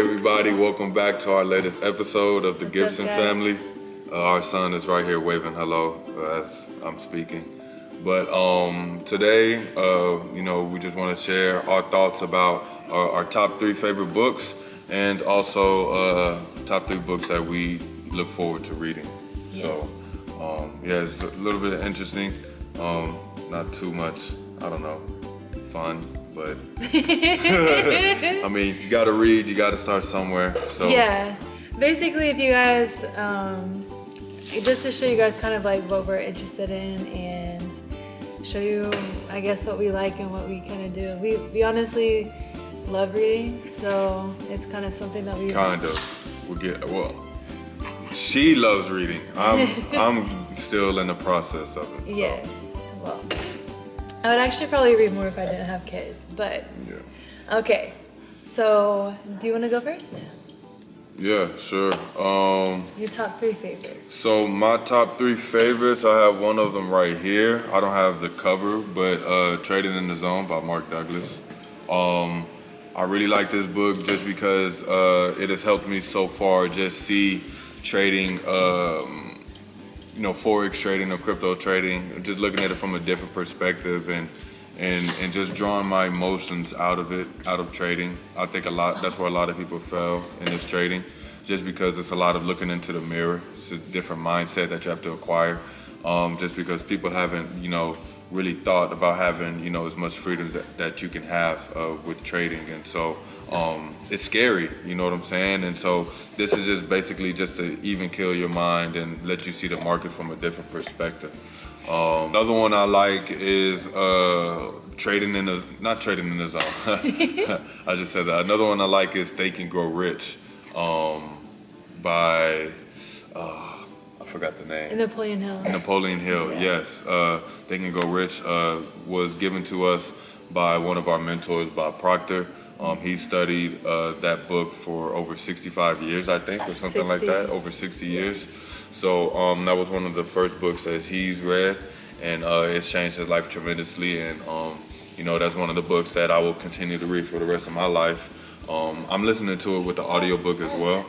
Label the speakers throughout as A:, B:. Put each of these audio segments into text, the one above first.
A: everybody, welcome back to our latest episode of the Gibson family. Our son is right here waving hello as I'm speaking. But today, we just want to share our thoughts about our top 3 favorite books and also top 3 books that we look forward to reading. Yes. So, it's a little bit interesting, not too much, fun. But I mean, you gotta read, you gotta start somewhere. So
B: yeah, basically, if you guys, just to show you guys kind of like what we're interested in and show you, I guess, what we like and what we kind of do. We honestly love reading, so it's kind of something that we she loves reading. I'm still in the process of it. So. Yes, well. I would actually probably read more if I didn't have kids, but yeah. Okay. So, do you want to go first?
A: Yeah, sure.
B: Your top 3 favorites.
A: So my top 3 favorites, I have one of them right here. I don't have the cover, but Trading in the Zone by Mark Douglas. I really like this book just because it has helped me so far just see trading. Forex trading or crypto trading, just looking at it from a different perspective and just drawing my emotions out of trading. I think that's where a lot of people fail in this trading, just because it's a lot of looking into the mirror. It's a different mindset that you have to acquire, just because people haven't, really thought about having, as much freedom that you can have with trading. And so it's scary, you know what I'm saying? And so this is just basically just to even kill your mind and let you see the market from a different perspective. Another one I like is not Trading in the Zone. I just said that. Another one I like is Think and Grow Rich by I forgot the name. Napoleon Hill, yeah. Yes. Think and Grow Rich was given to us by one of our mentors, by Proctor. He studied that book for over 65 years, I think, or something 60. Like that, over 60 years. So that was one of the first books that he's read, and it's changed his life tremendously. And, that's one of the books that I will continue to read for the rest of my life. I'm listening to it with the audiobook as well.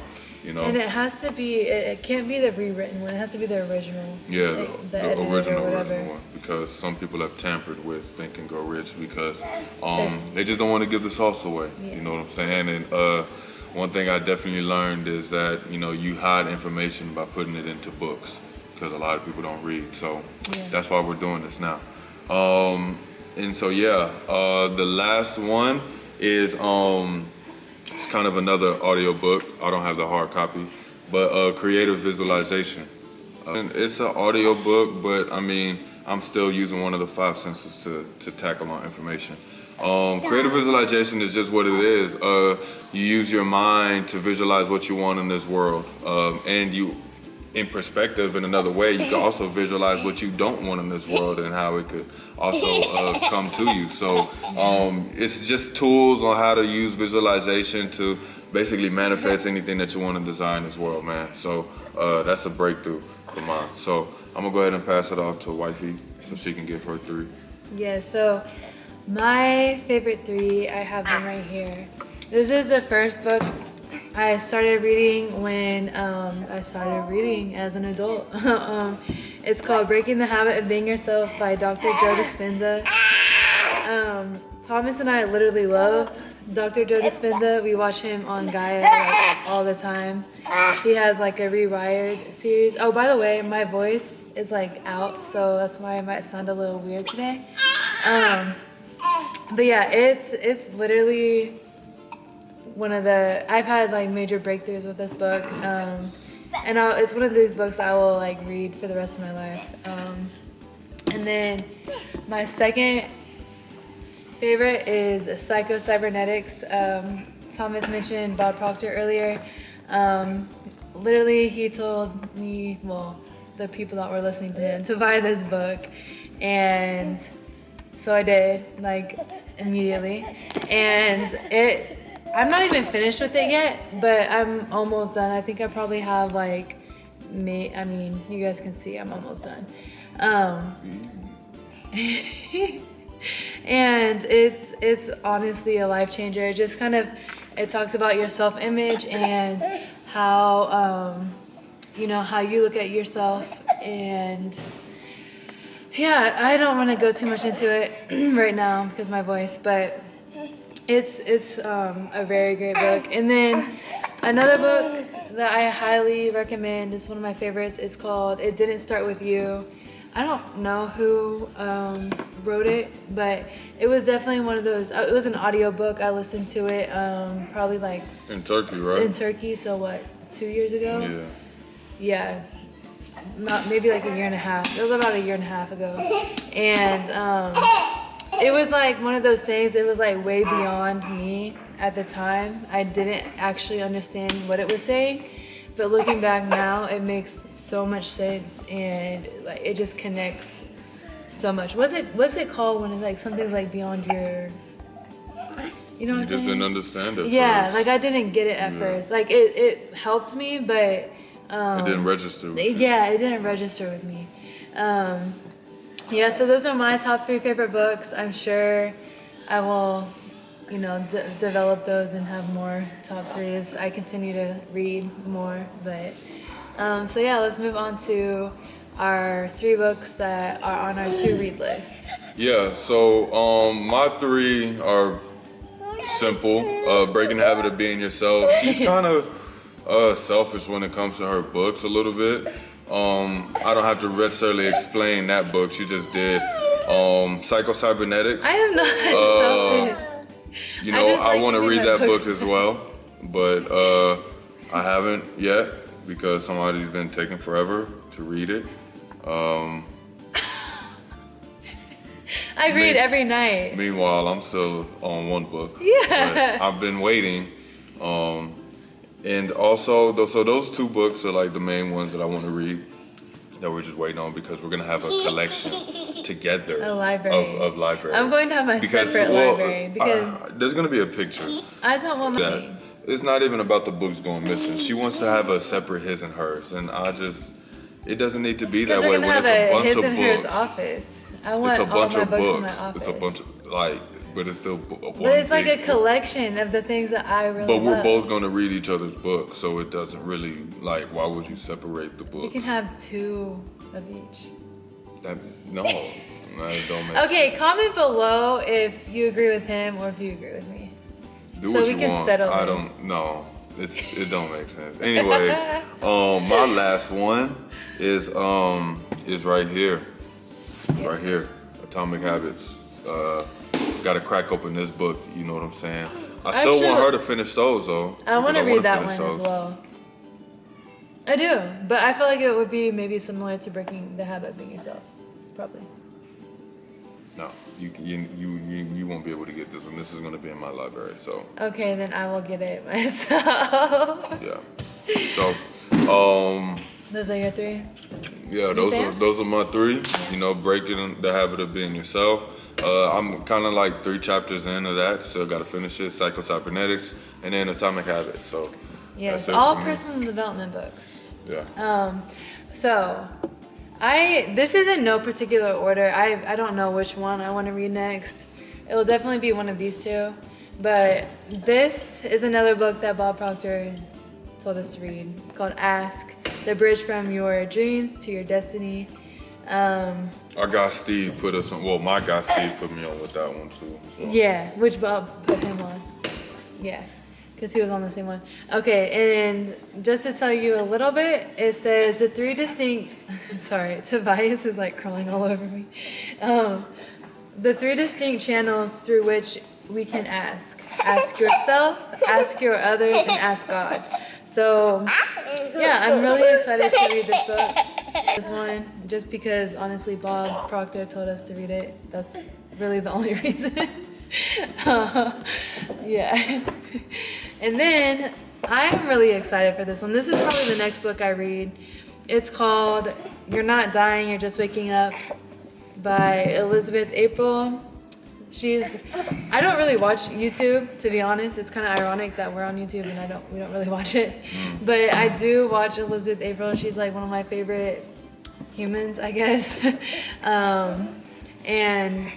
B: And it has to be, it can't be the rewritten one, it has to be the original.
A: Yeah, the original one, because some people have tampered with Think and Grow Rich because they just don't want to give the sauce away, you know what I'm saying? And one thing I definitely learned is that, you hide information by putting it into books, because a lot of people don't read, so that's why we're doing this now. And so, the last one is... it's kind of another audio book. I don't have the hard copy, but Creative Visualization. And it's an audio book, but I mean, I'm still using one of the 5 senses to tackle my information. Creative visualization is just what it is. You use your mind to visualize what you want in this world, and you, in perspective, in another way, you can also visualize what you don't want in this world and how it could also come to you. So it's just tools on how to use visualization to basically manifest anything that you want to design in this world, man. So that's a breakthrough for mine. So I'm gonna go ahead and pass it off to Wifey so she can give her 3.
B: Yeah, so my favorite 3, I have them right here. This is the first book I started reading when I started reading as an adult. It's called Breaking the Habit of Being Yourself by Dr. Joe Dispenza. Thomas and I literally love Dr. Joe Dispenza. We watch him on Gaia all the time. He has a Rewired series. Oh, by the way, my voice is out, so that's why I might sound a little weird today. But yeah, it's literally one of I've had major breakthroughs with this book, and it's one of these books I will read for the rest of my life. And then my second favorite is Cybernetics. Thomas mentioned Bob Proctor earlier. Literally, he told me, the people that were listening to him, to buy this book, and so I did, immediately. And I'm not even finished with it yet, but I'm almost done. I think I probably have you guys can see I'm almost done. And it's honestly a life changer. It just kind of it talks about your self-image and how, you know, how you look at yourself. And yeah, I don't want to go too much into it right now because of my voice, but it's a very great book. And then another book that I highly recommend is one of my favorites. It's called It Didn't Start With You. I don't know who wrote it, but it was definitely one of those. It was an audiobook. I listened to it probably like
A: in Turkey, right?
B: In Turkey, so what, 2 years ago?
A: Yeah.
B: Not maybe like a year and a half. It was about a year and a half ago, and it was like one of those things. It was like way beyond me at the time. I didn't actually understand what it was saying, but looking back now, it makes so much sense, and like it just connects so much. What's it called when it's like something's like beyond your, you know what I'm saying? You
A: just didn't understand it.
B: Yeah,
A: first.
B: like I didn't get it at first. Like it helped me, but
A: it didn't register with you.
B: Yeah, it didn't register with me. Yeah, so those are my top 3 favorite books. I'm sure I will, you know, develop those and have more top 3s. I continue to read more, but so yeah, let's move on to our 3 books that are on our to-read list.
A: Yeah, so my 3 are simple. Breaking the Habit of Being Yourself. She's kind of selfish when it comes to her books a little bit. I don't have to necessarily explain that book. She just did. Cybernetics.
B: I am not selfish.
A: You know, I want to read that book as well, but I haven't yet because somebody's been taking forever to read it.
B: I read every night.
A: Meanwhile, I'm still on one book.
B: Yeah.
A: But I've been waiting. And also, those 2 books are like the main ones that I want to read that we're just waiting on because we're going to have a collection together.
B: A library.
A: Of library.
B: I'm going to have my separate library because
A: there's going to be a picture.
B: I don't want to see.
A: It's not even about the books going missing. She wants to have a separate his and hers. And it doesn't need to be that way when it's a bunch of books.
B: His office. I want
A: it's a bunch
B: all my
A: of
B: books
A: books.
B: in my office.
A: It's a bunch of, like, but it's still one.
B: But it's like a
A: big
B: collection of the things that I really
A: But we're
B: love.
A: both going to read each other's books, so it doesn't really, like, why would you separate the books?
B: You can have 2 of each.
A: No, that don't make
B: Okay,
A: sense.
B: comment below if you agree with him or if you agree with me.
A: Do
B: so
A: what
B: we
A: you
B: can
A: want.
B: settle
A: I
B: this.
A: don't, no, it don't make sense. Anyway, my last one is right here.
B: Yeah.
A: Right here, Atomic Habits. Gotta crack open this book, you know what I'm saying? I still want her to finish those though.
B: I want to read that one
A: finish
B: as
A: those.
B: well. I do, but I feel like it would be maybe similar to Breaking the Habit of Being Yourself, probably.
A: No, you won't be able to get this one. This is gonna be in my library, so.
B: Okay, then I will get it myself.
A: Yeah. So,
B: Those are your 3?
A: yeah, those are my 3. You know, breaking the habit of being yourself. I'm kind of like 3 chapters into that. Still got to finish it. Cybernetics, and then Atomic Habits. So.
B: Yes, all personal development books.
A: Yeah.
B: So, this is in no particular order. I don't know which one I want to read next. It will definitely be one of these 2. But this is another book that Bob Proctor told us to read. It's called Ask, The Bridge from Your Dreams to Your Destiny.
A: Our guy Steve put us on. Well, my guy Steve put me on with that one too. So.
B: Yeah, which Bob put him on. Yeah, because he was on the same one. Okay, and just to tell you a little bit, it says the 3 distinct. Sorry, Tobias is like crawling all over me. The 3 distinct channels through which we can ask. Ask yourself, ask your others, and ask God. So, yeah, I'm really excited to read this book. This one, just because honestly Bob Proctor told us to read it. That's really the only reason. Yeah. And then I'm really excited for this one. This is probably the next book I read. It's called You're Not Dying, You're Just Waking Up by Elizabeth April. I don't really watch YouTube, to be honest. It's kind of ironic that we're on YouTube and we don't really watch it. But I do watch Elizabeth April. She's like one of my favorite humans, I guess. And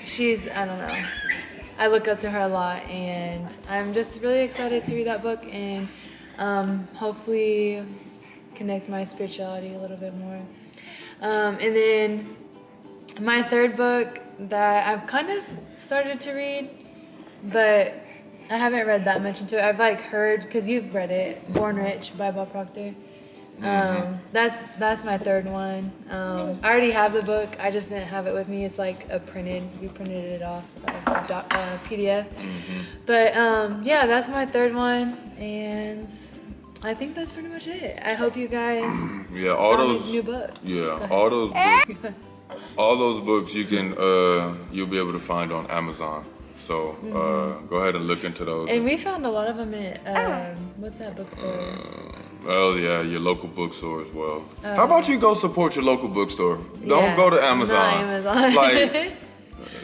B: she's, I don't know. I look up to her a lot, and I'm just really excited to read that book and hopefully connect my spirituality a little bit more. And then my third book that I've kind of started to read, but I haven't read that much into it. I've like heard, because you've read it, Born Rich by Bob Proctor. That's my third one. I already have the book. I just didn't have it with me. It's like we printed it off a PDF. But yeah, that's my third one, and I think that's pretty much it. I hope you guys
A: all
B: found
A: those
B: these new books.
A: all those books, all those books you can you'll be able to find on Amazon. So go ahead and look into those.
B: And we found a lot of them at what's that bookstore?
A: Well, yeah, your local bookstore as well. How about you go support your local bookstore? Don't go to Amazon.
B: Not Amazon.
A: Like,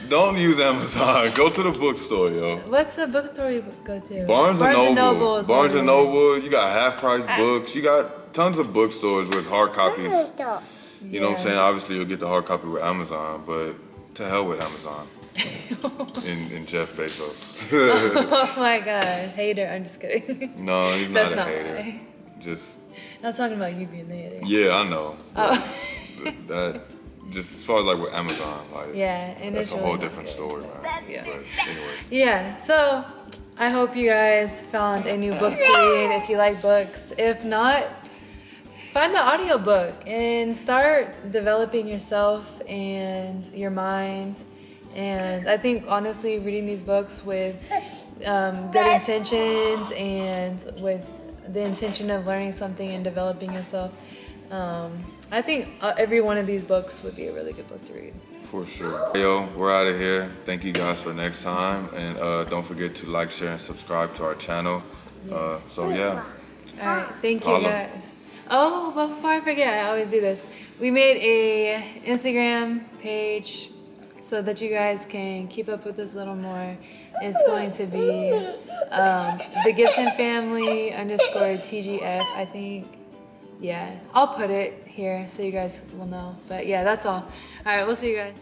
A: don't use Amazon. Go to the bookstore, yo.
B: What's the bookstore you go to?
A: Barnes and Noble. Barnes and
B: Noble.
A: Noble. You got half-price books. You got tons of bookstores with hard copies. You know what I'm saying? Obviously, you'll get the hard copy with Amazon, but to hell with Amazon. in Jeff Bezos.
B: Oh my God, hater! I'm just kidding.
A: No, he's not a hater.
B: Why.
A: Just.
B: I was talking about you being the hater.
A: Yeah, I know.
B: Oh.
A: That just as far as like with Amazon, like
B: and
A: that's
B: it's
A: a
B: really
A: whole
B: not
A: different
B: good.
A: story, man.
B: Yeah.
A: But anyways.
B: Yeah. So I hope you guys found a new book to read if you like books. If not, find the audiobook and start developing yourself and your mind. And I think honestly, reading these books with good intentions and with the intention of learning something and developing yourself, I think every one of these books would be a really good book to read.
A: For sure. Yo, we're out of here. Thank you guys for next time. And don't forget to like, share, and subscribe to our channel. So yeah.
B: All right. Thank you guys. Oh, before I forget, I always do this. We made a Instagram page so that you guys can keep up with us a little more. It's going to be the Gibson family _TGF, I think. Yeah, I'll put it here so you guys will know. But yeah, that's all. All right, we'll see you guys.